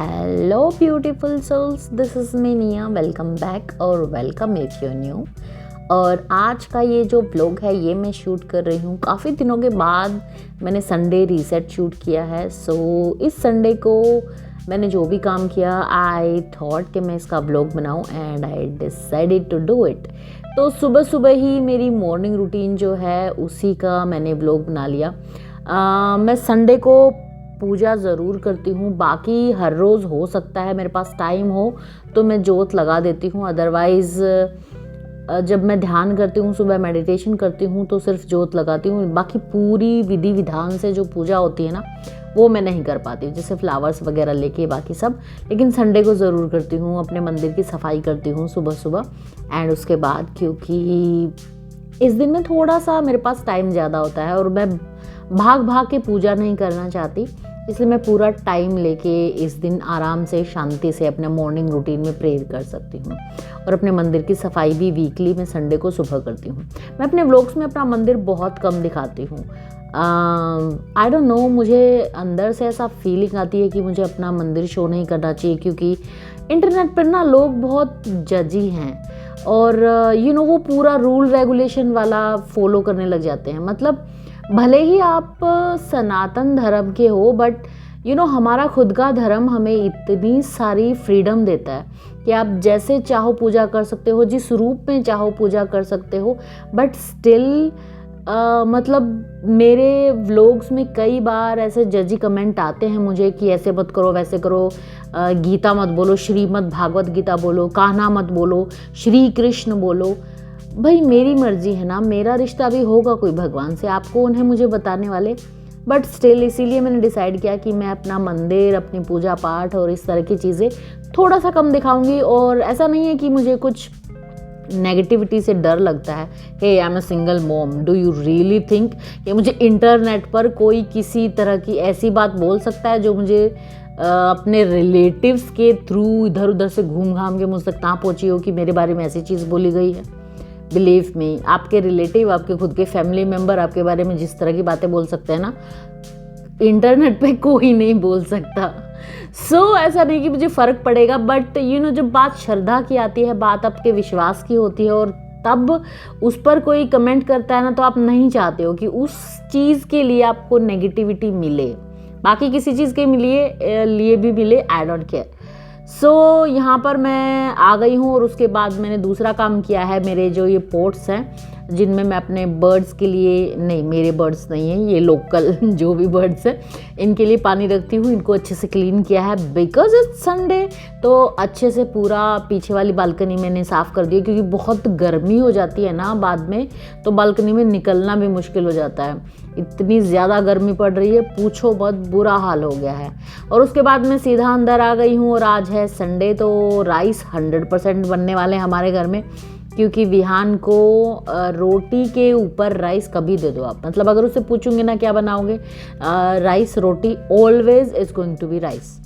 Hello beautiful souls, this is me Nia. Welcome back और welcome if you new. और आज का ये जो ब्लॉग है ये मैं शूट कर रही हूँ काफ़ी दिनों के बाद। मैंने संडे रीसेट शूट किया है। सो इस संडे को मैंने जो भी काम किया आई थॉट कि मैं इसका ब्लॉग बनाऊँ and I decided to do it. तो सुबह सुबह ही मेरी मॉर्निंग रूटीन जो है उसी का मैंने ब्लॉग बना लिया। मैं संडे को पूजा ज़रूर करती हूँ, बाकी हर रोज़ हो सकता है मेरे पास टाइम हो तो मैं जोत लगा देती हूँ। अदरवाइज़ जब मैं ध्यान करती हूँ, सुबह मेडिटेशन करती हूँ तो सिर्फ जोत लगाती हूँ। बाकी पूरी विधि विधान से जो पूजा होती है ना वो मैं नहीं कर पाती हूँ, जैसे फ्लावर्स वगैरह लेके बाकी सब। लेकिन संडे को ज़रूर करती हूँ, अपने मंदिर की सफाई करती हूँ सुबह सुबह। एंड उसके बाद क्योंकि इस दिन में थोड़ा सा मेरे पास टाइम ज़्यादा होता है और मैं भाग भाग के पूजा नहीं करना चाहती, इसलिए मैं पूरा टाइम लेके इस दिन आराम से शांति से अपने मॉर्निंग रूटीन में प्रेयर कर सकती हूँ। और अपने मंदिर की सफाई भी वीकली मैं संडे को सुबह करती हूँ। मैं अपने व्लॉग्स में अपना मंदिर बहुत कम दिखाती हूँ। आई डोंट नो, मुझे अंदर से ऐसा फीलिंग आती है कि मुझे अपना मंदिर शो नहीं करना चाहिए, क्योंकि इंटरनेट पर ना लोग बहुत जजी हैं और वो पूरा रूल रेगुलेशन वाला फॉलो करने लग जाते हैं। मतलब भले ही आप सनातन धर्म के हो, बट हमारा खुद का धर्म हमें इतनी सारी फ्रीडम देता है कि आप जैसे चाहो पूजा कर सकते हो, जिस रूप में चाहो पूजा कर सकते हो। बट स्टिल मतलब मेरे व्लॉग्स में कई बार ऐसे जजी कमेंट आते हैं मुझे कि ऐसे मत करो, वैसे करो, गीता मत बोलो, श्रीमद् भागवत गीता बोलो, कान्हा मत बोलो, श्री कृष्ण बोलो। भाई मेरी मर्जी है ना, मेरा रिश्ता भी होगा कोई भगवान से, आप कौन है मुझे बताने वाले। बट स्टिल इसीलिए मैंने डिसाइड किया कि मैं अपना मंदिर, अपनी पूजा पाठ और इस तरह की चीज़ें थोड़ा सा कम दिखाऊंगी। और ऐसा नहीं है कि मुझे कुछ नेगेटिविटी से डर लगता है। Hey I am a single mom, do you really think कि मुझे इंटरनेट पर कोई किसी तरह की ऐसी बात बोल सकता है जो मुझे अपने रिलेटिव्स के थ्रू इधर उधर से घूम घाम के मुझ तक ना पहुँची हो कि मेरे बारे में ऐसी चीज़ बोली गई है। बिलीव मी, आपके रिलेटिव, आपके खुद के फैमिली मेम्बर आपके बारे में जिस तरह की बातें बोल सकते हैं ना, इंटरनेट पे कोई नहीं बोल सकता। सो ऐसा नहीं कि मुझे फ़र्क पड़ेगा। बट जब बात श्रद्धा की आती है, बात आपके विश्वास की होती है और तब उस पर कोई कमेंट करता है ना, तो आप नहीं चाहते हो कि उस चीज़ के लिए आपको नेगेटिविटी मिले। बाकी किसी चीज़ के लिए भी मिले, आई डोंट केयर। सो यहाँ पर मैं आ गई हूँ और उसके बाद मैंने दूसरा काम किया है। मेरे जो ये पॉट्स हैं जिनमें मैं अपने बर्ड्स के लिए, नहीं मेरे बर्ड्स नहीं हैं, ये लोकल जो भी बर्ड्स हैं इनके लिए पानी रखती हूँ, इनको अच्छे से क्लीन किया है बिकॉज इट्स संडे। तो अच्छे से पूरा पीछे वाली बालकनी मैंने साफ़ कर दी, क्योंकि बहुत गर्मी हो जाती है ना बाद में, तो बालकनी में निकलना भी मुश्किल हो जाता है। इतनी ज़्यादा गर्मी पड़ रही है, पूछो बहुत, बुरा हाल हो गया है। और उसके बाद मैं सीधा अंदर आ गई हूँ और आज है संडे, तो राइस 100% बनने वाले हैं हमारे घर में, क्योंकि विहान को रोटी के ऊपर राइस कभी दे दो आप, मतलब अगर उससे पूछूंगी ना क्या बनाओगे, राइस रोटी, always is going to be rice.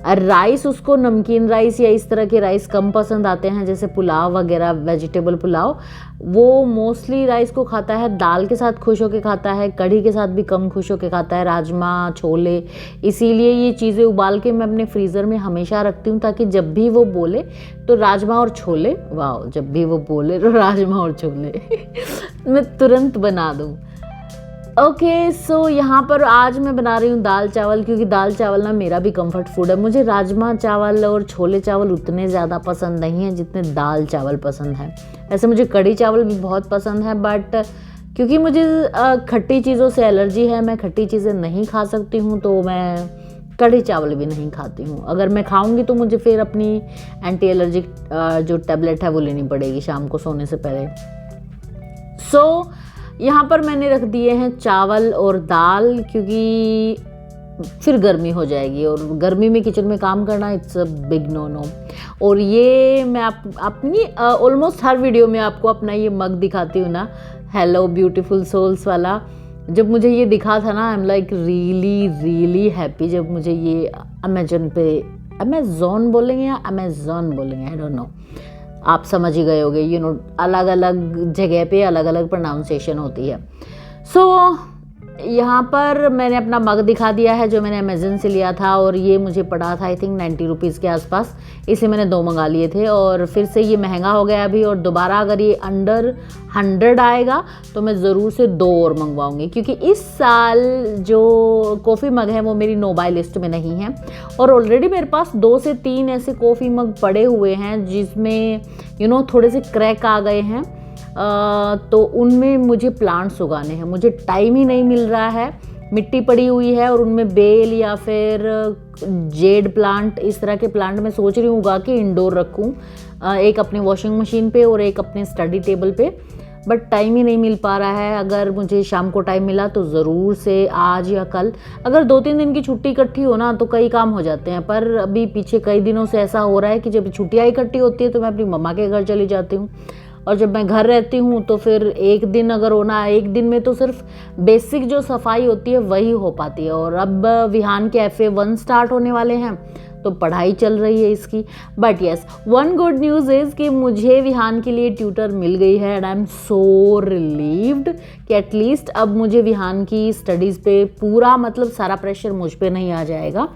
Rice उसको नमकीन राइस या इस तरह के राइस कम पसंद आते हैं, जैसे पुलाव वगैरह, वेजिटेबल पुलाव, वो मोस्टली राइस को खाता है, दाल के साथ खुश होके खाता है, कढ़ी के साथ भी कम खुश होके खाता है, राजमा, छोले। इसीलिए ये चीज़ें उबाल के मैं अपने फ्रीज़र में हमेशा रखती हूँ, ताकि जब भी वो बोले तो राजमा और छोले, वाह, जब भी वो बोले तो राजमा और छोले मैं तुरंत बना दूँ। ओके, सो यहाँ पर आज मैं बना रही हूँ दाल चावल, क्योंकि दाल चावल ना मेरा भी कंफर्ट फूड है। मुझे राजमा चावल और छोले चावल उतने ज़्यादा पसंद नहीं हैं जितने दाल चावल पसंद है। वैसे मुझे कढ़ी चावल भी बहुत पसंद है, बट क्योंकि मुझे खट्टी चीज़ों से एलर्जी है, मैं खट्टी चीज़ें नहीं खा सकती हूँ, तो मैं कढ़ी चावल भी नहीं खाती हूँ। अगर मैं खाऊंगी तो मुझे फिर अपनी एंटी एलर्जिक जो टैबलेट है वो लेनी पड़ेगी शाम को सोने से पहले। सो यहाँ पर मैंने रख दिए हैं चावल और दाल, क्योंकि फिर गर्मी हो जाएगी और गर्मी में किचन में काम करना it's a big no no. और ये मैं अपनी ऑलमोस्ट हर वीडियो में आपको अपना ये मग दिखाती हूँ ना, हेलो ब्यूटीफुल सोल्स वाला। जब मुझे ये दिखा था ना, I am like really really happy. जब मुझे ये अमेज़ॉन बोलेंगे या अमेज़ॉन बोलेंगे, आई डोंट नो, आप समझ ही गए होगे। अलग अलग जगह पे अलग अलग प्रोनाउंसिएशन होती है। सो यहाँ पर मैंने अपना मग दिखा दिया है जो मैंने अमेज़न से लिया था, और ये मुझे पड़ा था आई थिंक 90 रुपीज़ के आसपास, इसे मैंने 2 मंगा लिए थे। और फिर से ये महंगा हो गया अभी, और दोबारा अगर ये अंडर 100 आएगा तो मैं ज़रूर से 2 और मंगवाऊंगी, क्योंकि इस साल जो कॉफ़ी मग है वो मेरी नो बाय लिस्ट में नहीं है। और ऑलरेडी मेरे पास 2 से 3 ऐसे कॉफ़ी मग पड़े हुए हैं जिसमें थोड़े से क्रैक आ गए हैं, तो उनमें मुझे प्लांट्स उगाने हैं, मुझे टाइम ही नहीं मिल रहा है। मिट्टी पड़ी हुई है और उनमें बेल या फिर जेड प्लांट, इस तरह के प्लांट मैं सोच रही हूँ उगा के इंडोर रखूँ, एक अपनी वॉशिंग मशीन पे और एक अपने स्टडी टेबल पे, बट टाइम ही नहीं मिल पा रहा है। अगर मुझे शाम को टाइम मिला तो ज़रूर से आज या कल, अगर 2-3 दिन की छुट्टी इकट्ठी हो ना तो कई काम हो जाते हैं। पर अभी पीछे कई दिनों से ऐसा हो रहा है कि जब छुट्टियाँ इकट्ठी होती है तो मैं अपनी मम्मा के घर चली जाती हूँ, और जब मैं घर रहती हूँ तो फिर एक दिन अगर होना, एक दिन में तो सिर्फ बेसिक जो सफाई होती है वही हो पाती है। और अब विहान के FA1 स्टार्ट होने वाले हैं तो पढ़ाई चल रही है इसकी। But yes, one good news is कि मुझे विहान के लिए ट्यूटर मिल गई है, and I am so relieved कि एटलीस्ट अब मुझे विहान की स्टडीज़ पे पूरा मतलब सारा प्रेशर मुझ पे नहीं आ जाएगा।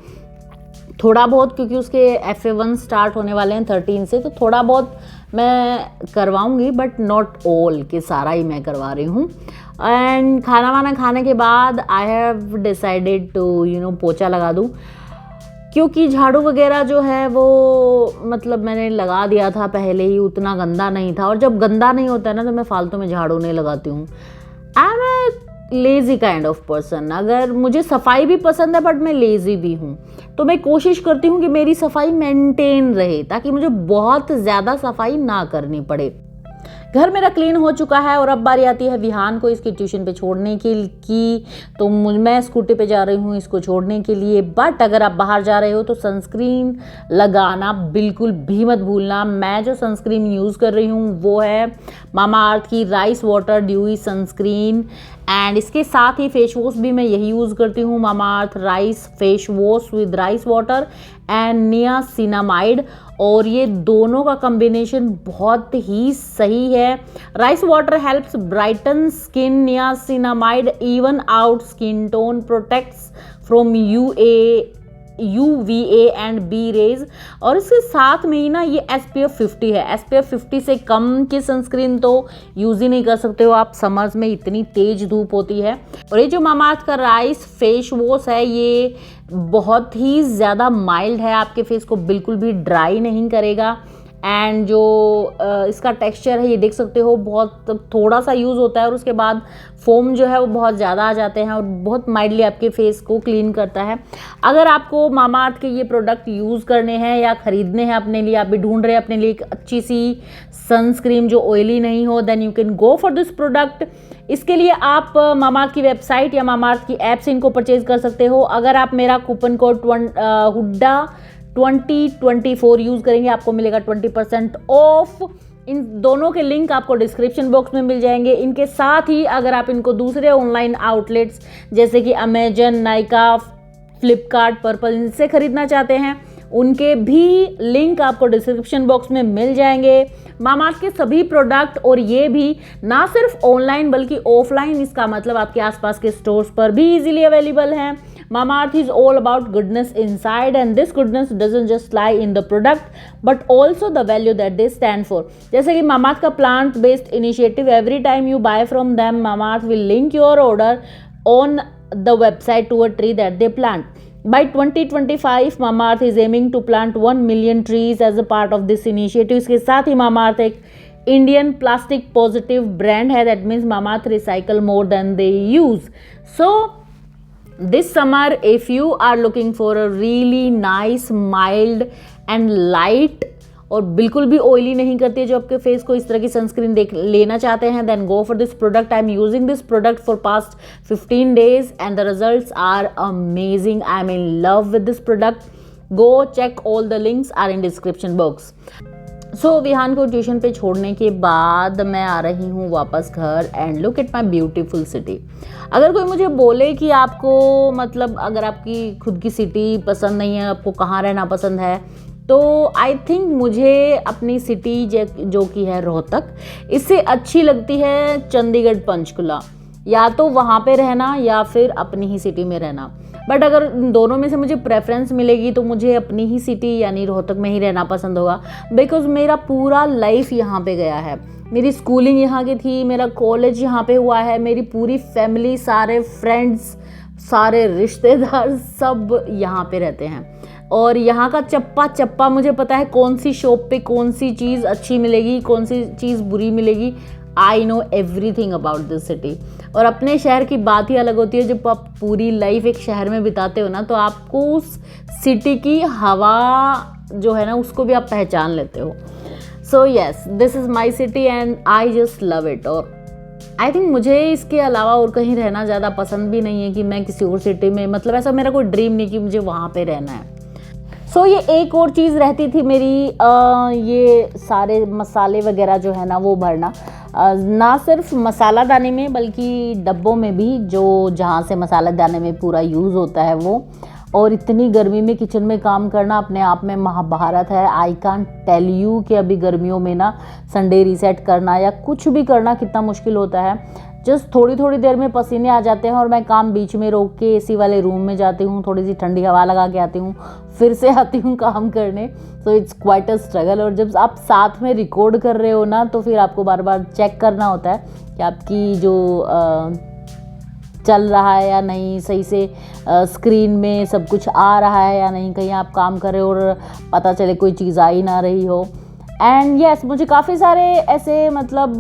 थोड़ा बहुत, क्योंकि उसके FA1 स्टार्ट होने वाले हैं 13 से, तो थोड़ा बहुत मैं करवाऊंगी, बट नॉट ऑल, कि सारा ही मैं करवा रही हूँ। एंड खाना वाना खाने के बाद आई हैव डिसाइडेड टू पोछा लगा दूँ, क्योंकि झाड़ू वगैरह जो है वो मतलब मैंने लगा दिया था पहले ही, उतना गंदा नहीं था। और जब गंदा नहीं होता है ना तो मैं फालतू में झाड़ू नहीं लगाती हूँ। I am a lazy kind of person. अगर मुझे सफाई भी पसंद है बट मैं लेज़ी भी हूँ, तो मैं कोशिश करती हूँ कि मेरी सफाई मेंटेन रहे, ताकि मुझे बहुत ज़्यादा सफाई ना करनी पड़े। घर मेरा क्लीन हो चुका है और अब बारी आती है विहान को इसकी ट्यूशन पे छोड़ने की। तो मैं स्कूटी पे जा रही हूँ इसको छोड़ने के लिए। बट अगर आप बाहर जा रहे हो तो सनस्क्रीन लगाना बिल्कुल भी मत भूलना। मैं जो सनस्क्रीन यूज़ कर रही हूँ वो है मामाअर्थ की rice water dewy sunscreen, and इसके साथ ही फेस वॉश भी मैं यही यूज़ करती हूँ, Mamaearth rice face wash with rice water and niacinamide. और ये दोनों का कॉम्बिनेशन बहुत ही सही है। Rice water helps brighten skin, niacinamide even out skin tone, protects from UVA and B rays. और इसके साथ में ही ना ये SPF 50 है। SPF 50 से कम की सनस्क्रीन तो यूज़ ही नहीं कर सकते हो आप, समर्स में इतनी तेज धूप होती है। और ये जो मामाअर्थ का राइस फेस वॉश है ये बहुत ही ज़्यादा माइल्ड है, आपके फेस को बिल्कुल भी ड्राई नहीं करेगा। एंड जो इसका टेक्सचर है ये देख सकते हो, बहुत थोड़ा सा यूज़ होता है और उसके बाद फोम जो है वो बहुत ज़्यादा आ जाते हैं और बहुत माइल्डली आपके फेस को क्लीन करता है। अगर आपको मामाअर्थ के ये प्रोडक्ट यूज़ करने हैं या ख़रीदने हैं अपने लिए, आप भी ढूंढ रहे हैं अपने लिए एक अच्छी सी सनस्क्रीन जो ऑयली नहीं हो, then you can go for this product. इसके लिए आप मामाअर्थ की वेबसाइट या मामाअर्थ की ऐप से इनको परचेज कर सकते हो। अगर आप मेरा कूपन कोड हुड्डा 2024 यूज़ करेंगे आपको मिलेगा 20% ऑफ। इन दोनों के लिंक आपको डिस्क्रिप्शन बॉक्स में मिल जाएंगे। इनके साथ ही अगर आप इनको दूसरे ऑनलाइन आउटलेट्स जैसे कि अमेजन, नाइका, फ्लिपकार्ट, पर्पल इनसे खरीदना चाहते हैं, उनके भी लिंक आपको डिस्क्रिप्शन बॉक्स में मिल जाएंगे। मामाअर्थ के सभी प्रोडक्ट, और ये भी ना सिर्फ ऑनलाइन बल्कि ऑफलाइन, इसका मतलब आपके आसपास के स्टोर्स पर भी इजीली अवेलेबल हैं। Mamaearth is all about goodness inside, and this goodness doesn't just lie in the product but also the value that they stand for. जैसे कि Mamaearth का plant based initiative, every time you buy from them, Mamaearth will link your order on the website to a tree that they plant. By 2025, Mamaearth is aiming to plant 1 million trees as a part of this initiative. इसके साथ ही Mamaearth एक Indian plastic positive brand है, that means Mamaearth recycle more than they use. So this summer, if you are looking for a really nice, mild and light और बिल्कुल भी oily नहीं करती है, जो आपके फेस को इस तरह की सनस्क्रीन लेना चाहते हैं, then go for this product. I am using this product for past 15 days and the results are amazing. I am in love with this product. Go check, all the links are in description box. So Vihaan को tuition पे छोड़ने के बाद मैं आ रही हूँ वापस घर, and look at my beautiful city. अगर कोई मुझे बोले कि आपको मतलब अगर आपकी खुद की सिटी पसंद नहीं है, आपको कहाँ रहना पसंद है, तो आई थिंक मुझे अपनी सिटी जो कि है रोहतक, इससे अच्छी लगती है चंडीगढ़ पंचकुला। या तो वहाँ पे रहना या फिर अपनी ही सिटी में रहना। बट अगर दोनों में से मुझे प्रेफरेंस मिलेगी तो मुझे अपनी ही सिटी यानी रोहतक में ही रहना पसंद होगा, बिकॉज मेरा पूरा लाइफ यहाँ पे गया है। मेरी स्कूलिंग यहाँ की थी, मेरा कॉलेज यहाँ पे हुआ है, मेरी पूरी फैमिली, सारे फ्रेंड्स, सारे रिश्तेदार सब यहाँ पे रहते हैं। और यहाँ का चप्पा चप्पा मुझे पता है कौन सी शॉप पे कौन सी चीज़ अच्छी मिलेगी, कौन सी चीज़ बुरी मिलेगी। I know everything about this city. और अपने शहर की बात ही अलग होती है। जब आप पूरी लाइफ एक शहर में बिताते हो ना, तो आपको उस सिटी की हवा जो है ना उसको भी आप पहचान लेते हो। So yes, this is my city and I just love it. और आई थिंक मुझे इसके अलावा और कहीं रहना ज़्यादा पसंद भी नहीं है कि मैं किसी और सिटी में, मतलब ऐसा मेरा कोई ड्रीम नहीं कि मुझे वहाँ पे रहना है। सो ये एक और चीज़ रहती थी मेरी, ये सारे मसाले वगैरह जो है ना वो भरना, ना सिर्फ मसाला दाने में बल्कि डब्बों में भी, जो जहाँ से मसाला दाने में पूरा यूज़ होता है वो। और इतनी गर्मी में किचन में काम करना अपने आप में महाभारत है। आई कांट टेल यू कि अभी गर्मियों में ना संडे रीसेट करना या कुछ भी करना कितना मुश्किल होता है। जस्ट थोड़ी थोड़ी देर में पसीने आ जाते हैं और मैं काम बीच में रोक के एसी वाले रूम में जाती हूँ, थोड़ी सी ठंडी हवा लगा के आती हूँ, फिर से आती हूँ काम करने। So it's quite a struggle. और जब आप साथ में रिकॉर्ड कर रहे हो ना, तो फिर आपको बार बार चेक करना होता है कि आपकी जो चल रहा है या नहीं, सही से स्क्रीन में सब कुछ आ रहा है या नहीं, कहीं आप काम कर रहे हो और पता चले कोई चीज़ आ ही ना रही हो। एंड येस, मुझे काफ़ी सारे ऐसे मतलब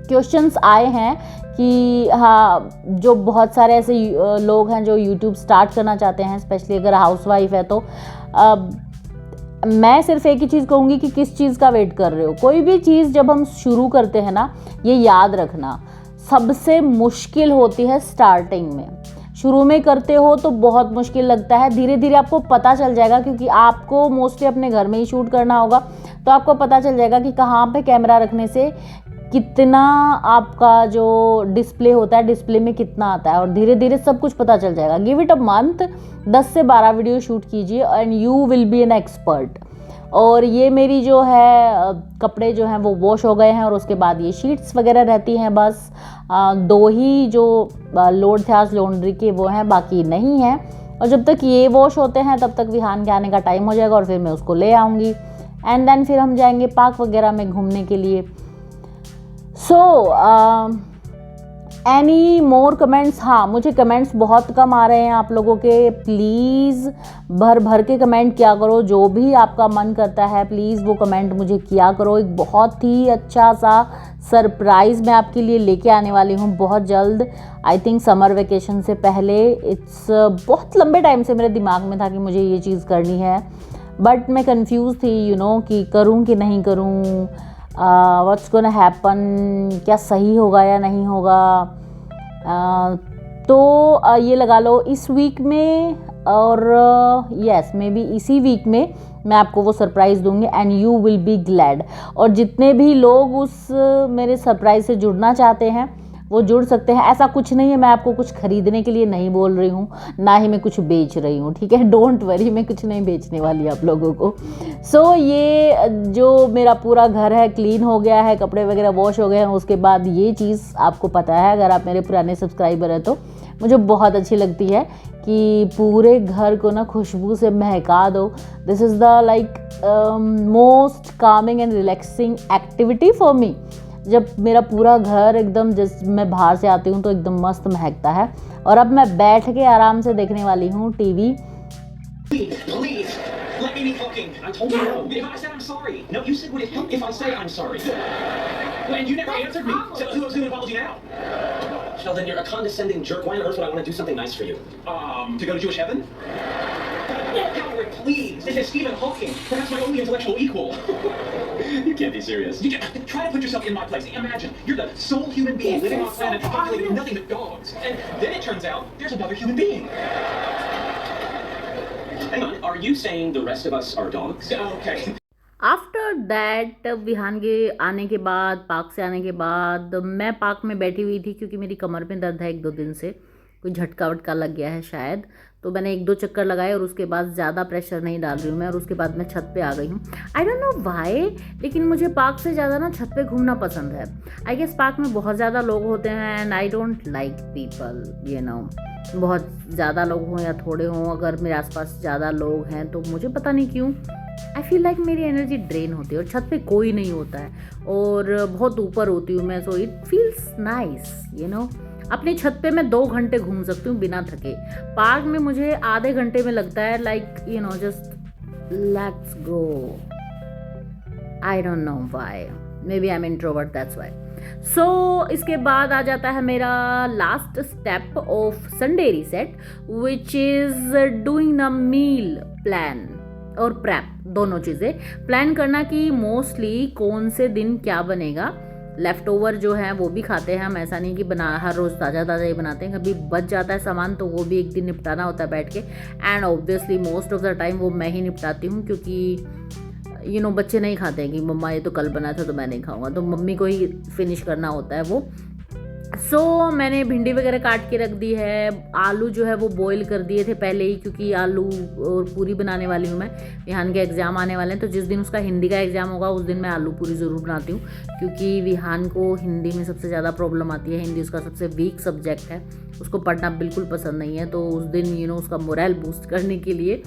क्वेश्चंस आए हैं कि हाँ, जो बहुत सारे ऐसे लोग हैं जो यूट्यूब स्टार्ट करना चाहते हैं, स्पेशली अगर हाउसवाइफ है तो मैं सिर्फ एक ही चीज़ कहूँगी कि किस चीज़ का वेट कर रहे हो। कोई भी चीज़ जब हम शुरू करते हैं ना, ये याद रखना, सबसे मुश्किल होती है स्टार्टिंग में। शुरू में करते हो तो बहुत मुश्किल लगता है, धीरे धीरे आपको पता चल जाएगा, क्योंकि आपको मोस्टली अपने घर में ही शूट करना होगा, तो आपको पता चल जाएगा कि कहाँ पे कैमरा रखने से कितना आपका जो डिस्प्ले होता है, डिस्प्ले में कितना आता है, और धीरे धीरे सब कुछ पता चल जाएगा। गिव इट अ मंथ, 10 से 12 वीडियो शूट कीजिए and you will be an expert. और ये मेरी जो है कपड़े जो हैं वो वॉश हो गए हैं, और उसके बाद ये शीट्स वगैरह रहती हैं, बस 2 ही जो लोड थे आज लॉन्ड्री के वो हैं, बाकी नहीं हैं। और जब तक ये वॉश होते हैं तब तक विहान के आने का टाइम हो जाएगा और फिर मैं उसको ले आऊँगी एंड देन फिर हम जाएंगे पार्क वगैरह में घूमने के लिए। So any more comments? हाँ, मुझे कमेंट्स बहुत कम आ रहे हैं आप लोगों के। प्लीज़ भर भर के कमेंट किया करो, जो भी आपका मन करता है प्लीज़ वो कमेंट मुझे किया करो। एक बहुत ही अच्छा सा सरप्राइज़ मैं आपके लिए लेके आने वाली हूँ बहुत जल्द, आई थिंक समर वेकेशन से पहले। इट्स बहुत लंबे टाइम से मेरे दिमाग में था कि मुझे ये चीज़ करनी है, बट मैं कंफ्यूज थी कि करूँ कि नहीं करूँ, व्हाट्स गोना हैपन, क्या सही होगा या नहीं होगा। तो ये लगा लो इस वीक में, और यस मे बी इसी वीक में मैं आपको वो सरप्राइज़ दूंगी and you will be glad. और जितने भी लोग उस मेरे सरप्राइज़ से जुड़ना चाहते हैं वो जुड़ सकते हैं। ऐसा कुछ नहीं है, मैं आपको कुछ खरीदने के लिए नहीं बोल रही हूँ, ना ही मैं कुछ बेच रही हूँ, ठीक है? डोंट वरी, मैं कुछ नहीं बेचने वाली आप लोगों को। सो ये जो मेरा पूरा घर है क्लीन हो गया है, कपड़े वगैरह वॉश हो गए हैं, उसके बाद ये चीज़ आपको पता है, अगर आप मेरे पुराने सब्सक्राइबर हैं तो मुझे बहुत अच्छी लगती है कि पूरे घर को ना खुशबू से महका दो। This is the like most Kameng and relaxing activity for me. जब मेरा पूरा घर एकदम, जैसे मैं बाहर से आती हूँ तो एकदम मस्त महकता है। और अब मैं बैठ के आराम से देखने वाली हूँ TV. Let me be talking. I told you no. If I said I'm sorry. No, you said what if I say I'm sorry. And you never answered me. So who's going to apology now? Sheldon, you're a condescending jerk. Why on earth would I want to do something nice for you? To go to Jewish heaven? Howard, please. This is Stephen Hawking. Perhaps my only intellectual equal. You can't be serious. Try to put yourself in my place. Imagine you're the sole human being living on a planet populated with nothing but dogs. And then it turns out there's another human being. Hang on, are you saying the rest of us are dogs? Okay. After that Vihaan के आने के बाद, park से आने के बाद, मैं park में बैठी हुई थी क्योंकि मेरी कमर में दर्द है 1-2 दिन से, कोई झटका वटका लग गया है शायद, तो मैंने 1-2 चक्कर लगाए और उसके बाद ज़्यादा प्रेशर नहीं डाल रही हूँ मैं, और उसके बाद मैं छत पे आ गई हूँ। आई डोंट नो व्हाई, लेकिन मुझे पार्क से ज़्यादा ना छत पे घूमना पसंद है। आई गेस पार्क में बहुत ज़्यादा लोग होते हैं and I don't like people, you know, बहुत ज़्यादा लोग हों या थोड़े हों, अगर मेरे आसपास ज़्यादा लोग हैं तो मुझे पता नहीं क्यों आई फील लाइक मेरी एनर्जी ड्रेन होती है। और छत पे कोई नहीं होता है और बहुत ऊपर होती हूँ मैं, so it feels nice, you know. अपनी छत पे मैं 2 घंटे घूम सकती हूँ बिना थके। पार्क में मुझे आधे घंटे में लगता है, like you know, just let's go. I don't know why, maybe I am introvert, that's why. So इसके बाद आ जाता है मेरा last step of Sunday reset, which is doing a meal plan और प्रेप, दोनों चीज़ें प्लान करना कि मोस्टली कौन से दिन क्या बनेगा। लेफ्ट ओवर जो है वो भी खाते हैं हम, ऐसा नहीं कि बना हर रोज़ ताज़ा ताज़ा ही बनाते हैं, कभी बच जाता है सामान तो वो भी एक दिन निपटाना होता है बैठ के। And obviously most of the time वो मैं ही निपटाती हूँ, क्योंकि यू नो बच्चे नहीं खाते हैं कि मम्मा ये तो कल बना था तो मैं नहीं खाऊंगा, तो मम्मी को ही फिनिश करना होता है वो। सो मैंने भिंडी वगैरह काट के रख दी है, आलू जो है वो बॉईल कर दिए थे पहले ही, क्योंकि आलू और पूरी बनाने वाली हूँ मैं। विहान के एग्ज़ाम आने वाले हैं, तो जिस दिन उसका हिंदी का एग्ज़ाम होगा उस दिन मैं आलू पूरी ज़रूर बनाती हूँ, क्योंकि विहान को हिंदी में सबसे ज़्यादा प्रॉब्लम आती है। हिंदी उसका सबसे वीक सब्जेक्ट है, उसको पढ़ना बिल्कुल पसंद नहीं है, तो उस दिन यू नो उसका मोरल बूस्ट करने के लिए।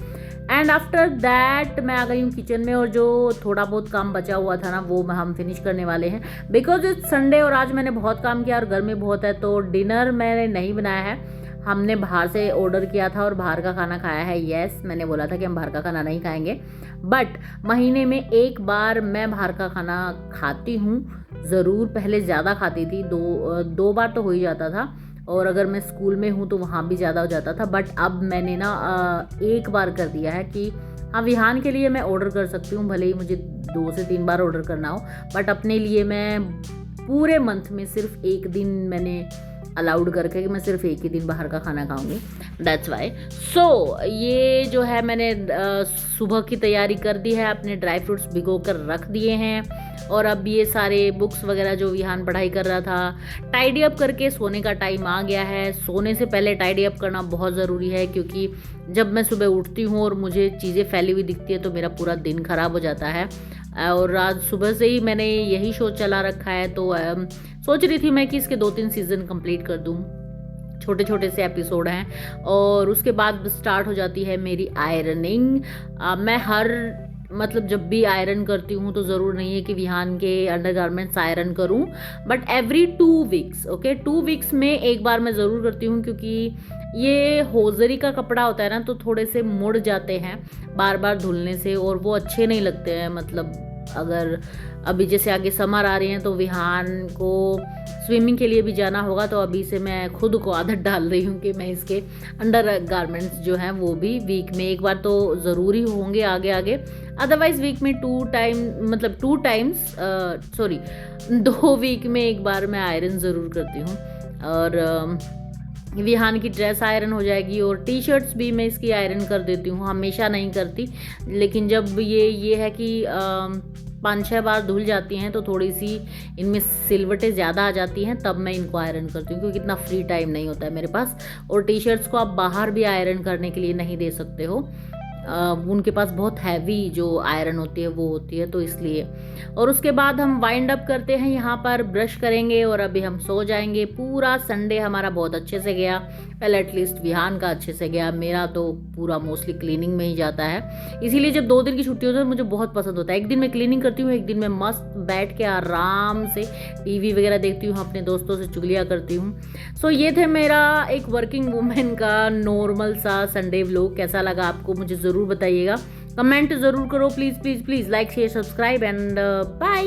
एंड आफ्टर दैट मैं आ गई हूँ किचन में, और जो थोड़ा बहुत काम बचा हुआ था ना वो हम फिनिश करने वाले हैं, बिकॉज इट्स संडे और आज मैंने बहुत काम किया और गर्मी बहुत है, तो डिनर मैंने नहीं बनाया है। हमने बाहर से ऑर्डर किया था और बाहर का खाना खाया है। येस, मैंने बोला था कि हम बाहर का खाना नहीं खाएंगे, बट महीने में एक बार मैं बाहर का खाना खाती हूँ ज़रूर। पहले ज़्यादा खाती थी, दो बार तो हो ही जाता था, और अगर मैं स्कूल में हूँ तो वहाँ भी ज़्यादा हो जाता था, बट अब मैंने ना एक बार कर दिया है कि हाँ, विहान के लिए मैं ऑर्डर कर सकती हूँ, भले ही मुझे 2 से 3 बार ऑर्डर करना हो, बट अपने लिए मैं पूरे मंथ में सिर्फ एक दिन मैंने अलाउड करके कि मैं सिर्फ एक ही दिन बाहर का खाना खाऊंगी, दैट्स वाई। सो ये जो है मैंने सुबह की तैयारी कर दी है, अपने ड्राई फ्रूट्स भिगो कर रख दिए हैं, और अब ये सारे बुक्स वगैरह जो विहान पढ़ाई कर रहा था टाइडी अप करके सोने का टाइम आ गया है। सोने से पहले टाइडी अप करना बहुत ज़रूरी है, क्योंकि जब मैं सुबह उठती हूँ और मुझे चीज़ें फैली हुई दिखती है तो मेरा पूरा दिन ख़राब हो जाता है। और आज सुबह से ही मैंने यही शो चला रखा है, तो सोच रही थी मैं कि इसके 2-3 सीज़न कंप्लीट कर दूँ, छोटे छोटे से एपिसोड हैं, और उसके बाद स्टार्ट हो जाती है मेरी आयरनिंग। मैं मतलब जब भी आयरन करती हूँ तो ज़रूर नहीं है कि विहान के अंडरगारमेंट्स आयरन करूँ, but every 2 weeks, okay, 2 weeks में एक बार मैं ज़रूर करती हूँ, क्योंकि ये होजरी का कपड़ा होता है ना, तो थोड़े से मुड़ जाते हैं बार बार धुलने से और वो अच्छे नहीं लगते हैं। मतलब अगर अभी जैसे आगे समर आ रही हैं तो विहान को स्विमिंग के लिए भी जाना होगा, तो अभी से मैं खुद को आदत डाल रही हूँ कि मैं इसके अंडर गारमेंट्स जो हैं वो भी वीक में एक बार तो ज़रूरी होंगे आगे आगे, अदरवाइज़ वीक में 2 टाइम्स 2 वीक में एक बार मैं आयरन ज़रूर करती हूँ। और विहान की ड्रेस आयरन हो जाएगी, और टी शर्ट्स भी मैं इसकी आयरन कर देती हूँ, हमेशा नहीं करती, लेकिन जब ये है कि 5-6 बार धुल जाती हैं तो थोड़ी सी इनमें सिलवटें ज़्यादा आ जाती हैं, तब मैं इनको आयरन करती हूँ, क्योंकि इतना फ्री टाइम नहीं होता है मेरे पास। और टी शर्ट्स को आप बाहर भी आयरन करने के लिए नहीं दे सकते हो, उनके पास बहुत हैवी जो आयरन होती है वो होती है, तो इसलिए। और उसके बाद हम वाइंड अप करते हैं, यहाँ पर ब्रश करेंगे और अभी हम सो जाएंगे। पूरा संडे हमारा बहुत अच्छे से गया, पहले एटलीस्ट विहान का अच्छे से गया, मेरा तो पूरा मोस्टली क्लीनिंग में ही जाता है। इसीलिए जब 2 दिन की छुट्टी होती है मुझे बहुत पसंद होता है, एक दिन मैं क्लीनिंग करती हूँ, एक दिन मैं मस्त बैठ के आराम से टीवी वगैरह देखती हूँ, अपने दोस्तों से चुगलियाँ करती हूँ। सो ये थे मेरा एक वर्किंग वुमेन का नॉर्मल सा संडे व्लॉग। कैसा लगा आपको मुझे ज़रूर बताइएगा, कमेंट ज़रूर करो please please please, like share subscribe and bye.